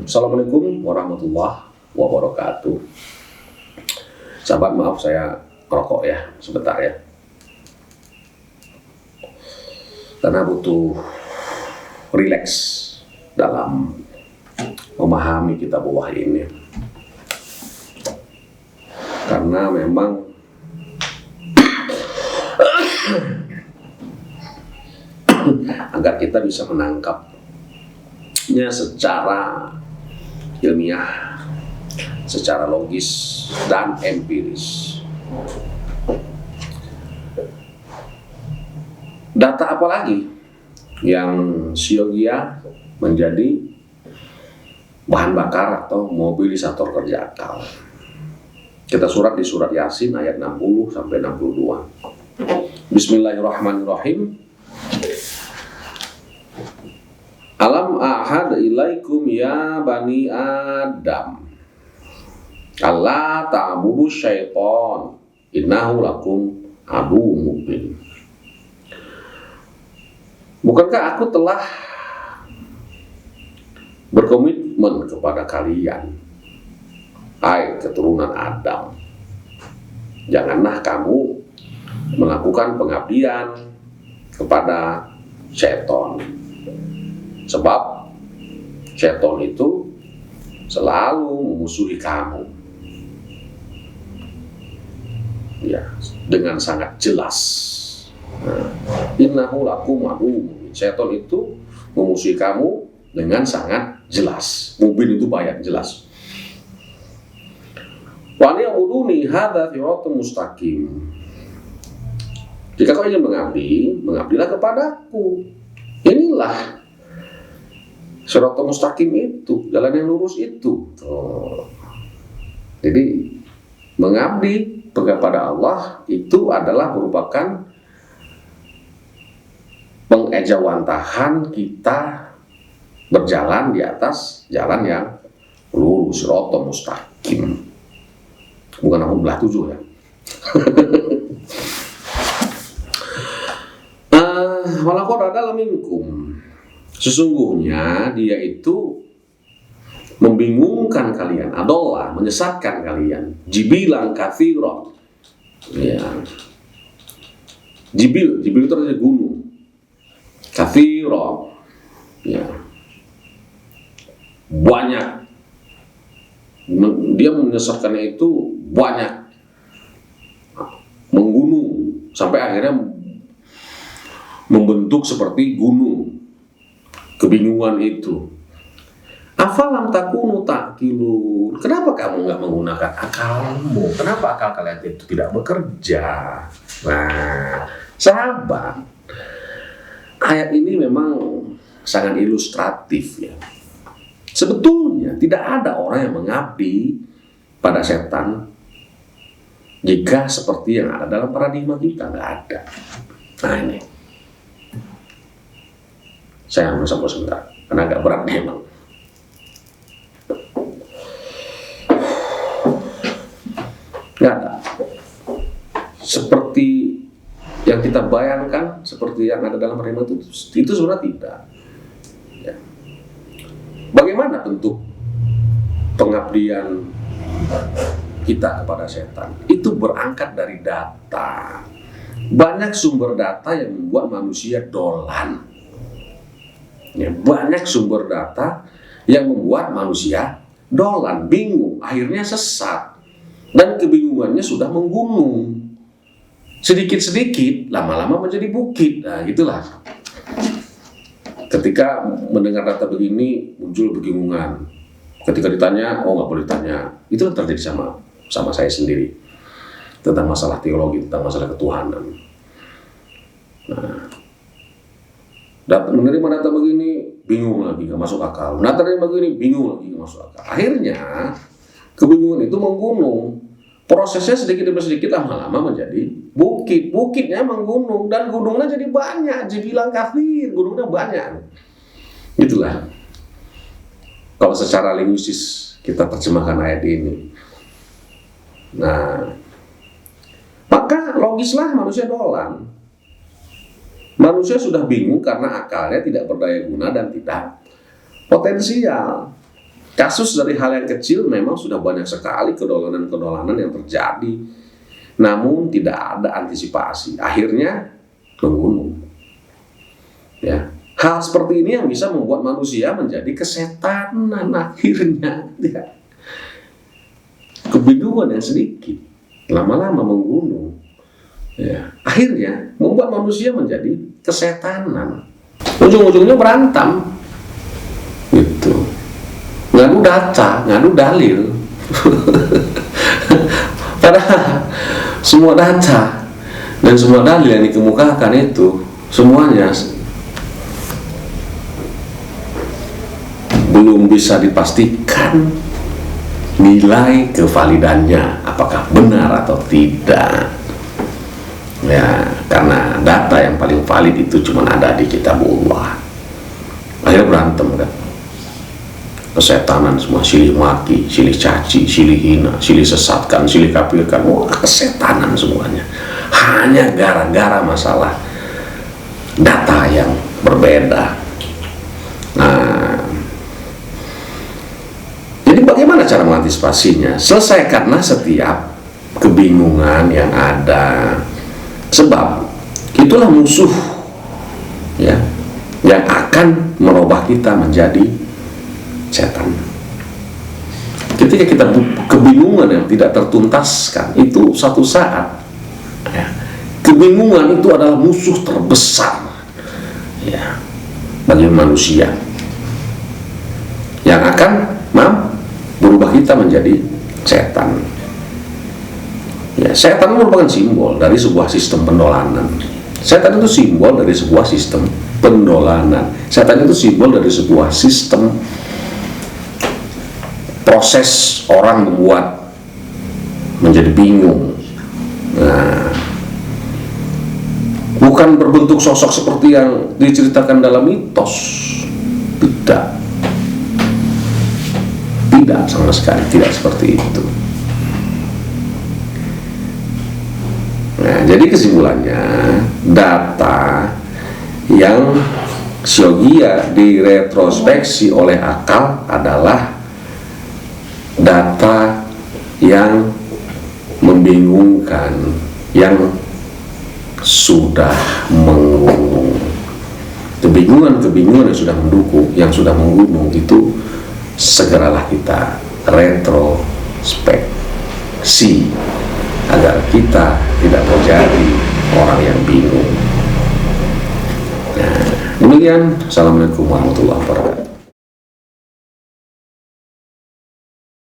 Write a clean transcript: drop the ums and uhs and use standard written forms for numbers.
Assalamualaikum warahmatullahi wabarakatuh. Sahabat, maaf saya merokok ya sebentar ya, karena butuh rileks dalam memahami kitab wahyi ini. Karena memang agar kita bisa menangkapnya secara ilmiah, secara logis dan empiris. Data apa lagi yang siogia menjadi bahan bakar atau mobilisator kerja akal? Kita di surat Yasin ayat 60 sampai 62. Bismillahirrahmanirrahim. Alam ahad ilaikum ya bani Adam Allah ta'budu syaiton innahu lakum aduwwum mubin. Bukankah aku telah berkomitmen kepada kalian, hai keturunan Adam, janganlah kamu melakukan pengabdian kepada syaiton, sebab syaiton itu selalu memusuhi kamu, ya, dengan sangat jelas. Innahu lakum aduwwum. Syaiton itu memusuhi kamu dengan sangat jelas. Mubin itu banyak jelas. Wa liya'buduni hadza siratun mustaqim. Jika kau ingin mengabdi, mengabdilah kepadaku. Inilah siratun mustaqim itu, jalan yang lurus itu. Jadi mengabdi kepada Allah itu adalah merupakan pengejawantahan kita berjalan di atas jalan yang lurus, siratun mustaqim. Bukan aku belah 7 ya. Walaqad adalla minkum. Sesungguhnya dia itu membingungkan kalian, adollah, menyesatkan kalian. Jibilan katsiran. Ya. Jibil itu artinya gunung. Katsiran. Ya. Banyak. Dia menyesatkannya itu banyak, menggunung sampai akhirnya membentuk seperti gunung. Kebingungan itu. Afalam takunu ta'qilun. Kenapa kamu nggak menggunakan akalmu? Kenapa akal kalian itu tidak bekerja? Nah, sahabat, ayat ini memang sangat ilustratif ya. Sebetulnya tidak ada orang yang mengabdi pada setan jika seperti yang ada dalam paradigma kita, nggak ada. Nah ini, saya ambil sampai sebentar, karena agak berat memang. Nggak ada. Seperti yang kita bayangkan, seperti yang ada dalam paradigma itu sebenarnya tidak. Ya. Bagaimana bentuk pengabdian kita kepada setan? Itu berangkat dari data. Banyak sumber data yang membuat manusia dolan. Ya, banyak sumber data yang membuat manusia dolan, bingung, akhirnya sesat. Dan kebingungannya sudah menggunung. Sedikit-sedikit, lama-lama menjadi bukit. Nah, gitulah. Ketika mendengar data begini, muncul kebingungan. Ketika ditanya, oh nggak boleh ditanya. Itu yang terjadi sama saya sendiri. Tentang masalah teologi, tentang masalah ketuhanan. Nah, menerima data begini, bingung lagi, nggak masuk akal. Data begini, bingung lagi, nggak masuk akal. Akhirnya, kebingungan itu menggunung. Prosesnya sedikit demi sedikit lama-lama menjadi bukit. Bukitnya menggunung dan gunungnya jadi banyak. Jibilan katsir, gunungnya banyak. Itulah. Kalau secara linguistis kita terjemahkan ayat ini. Nah, maka logislah manusia dolan. Manusia sudah bingung karena akalnya tidak berdaya guna dan tidak potensial. Kasus dari hal yang kecil memang sudah banyak sekali kedolanan-kedolanan yang terjadi, namun tidak ada antisipasi, akhirnya menggunung. Ya, hal seperti ini yang bisa membuat manusia menjadi kesetanan akhirnya. Ya. Kebingungan yang sedikit lama-lama menggunung. Ya, akhirnya membuat manusia menjadi kesetanan. Ujung-ujungnya berantem, gitu. Ngadu data, ngadu dalil. Padahal semua data dan semua dalil yang dikemukakan itu semuanya belum bisa dipastikan nilai kevalidannya apakah benar atau tidak. Ya, karena data yang paling valid itu cuma ada di kitabullah. Akhirnya berantem kan. Kesetanan semua, silih maki, silih caci, silih hina, silih sesatkan, silih kafirkan. Wah, kesetanan semuanya. Hanya gara-gara masalah data yang berbeda. Nah, jadi bagaimana cara mengantisipasinya? Selesaikanlah setiap kebingungan yang ada. Sebab itulah musuh, ya, yang akan merubah kita menjadi setan. Ketika kita kebingungan yang tidak tertuntaskan, itu satu saat, ya, kebingungan itu adalah musuh terbesar, ya, bagi manusia yang akan berubah kita menjadi setan. Ya, setan merupakan simbol dari sebuah sistem pendolanan. Setan itu simbol dari sebuah sistem pendolanan. Setan itu simbol dari sebuah sistem proses orang membuat menjadi bingung. Nah, bukan berbentuk sosok seperti yang diceritakan dalam mitos. Tidak sama sekali, tidak seperti itu. Nah, jadi kesimpulannya, data yang syogia diretrospeksi oleh akal adalah data yang membingungkan, yang sudah menggunung. Kebingungan yang sudah mendukung, yang sudah menggunung itu segeralah kita retrospeksi agar kita tidak menjadi orang yang bingung. Nah, demikian. Assalamualaikum warahmatullahi wabarakatuh.